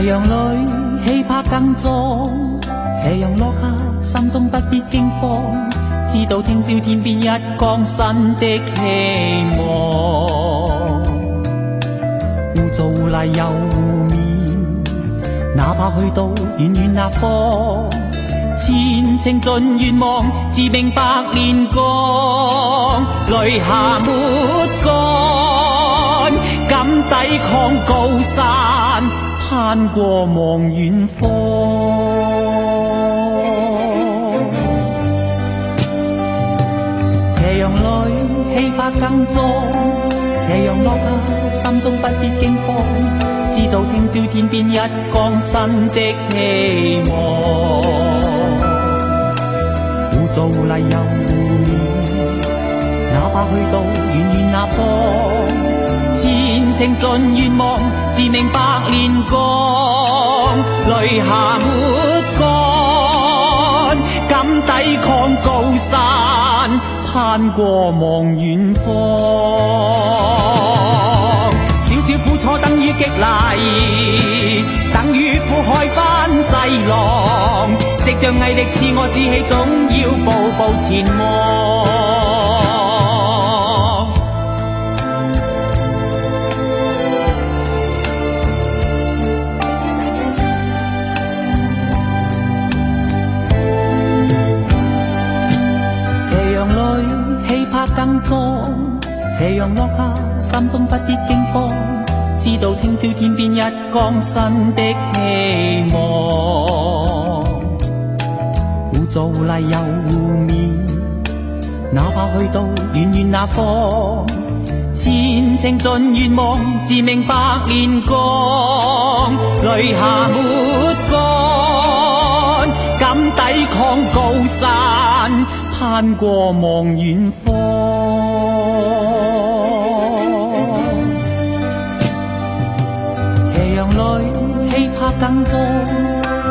斜陽裏氣魄更壯，斜陽落下心中不必驚慌，知道聽朝天邊一光新的希望。污糟污泥又污面，哪怕去到遠遠那方，前程盡願望，自命百煉鋼，淚下沒乾，敢抵抗高山，攀過望遠方。斜陽裏氣魄更壯，斜陽落下心中不必驚慌，知道聽朝天邊一光新的希望。污糟污泥又污面，哪怕去到遠遠那方，前程盡願望，自命百煉鋼，淚下沒乾，敢抵抗高山，攀過望遠方。少少苦楚等於激勵，等於苦海翻細浪，藉着毅力自我志氣，總要步步前往。斜陽裏氣魄更壯，斜陽落下心中不必驚慌，知道聽朝天邊一光新的希望。污糟污泥又污面，哪怕去到遠遠那方，前程盡願望，自命百煉鋼，淚下沒乾，敢抵抗高山，攀過望遠方。斜陽裏氣魄更壯，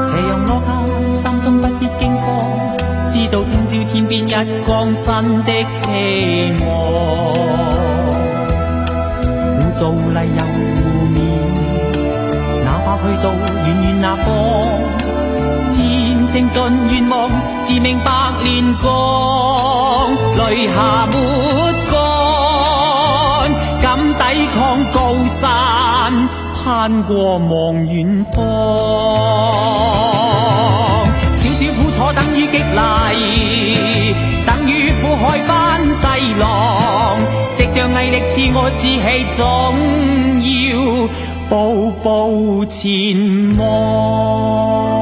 斜陽落下心中不必驚慌，知道聽朝天邊一光新的希望。污糟污泥又污面，哪怕去到遠遠那方，前程盡願望，自命百煉鋼，淚下沒乾，敢抵抗高山，攀過望遠方。少少苦楚等於激勵，等於苦海翻細浪，藉着毅力自我志氣，總要步步前望。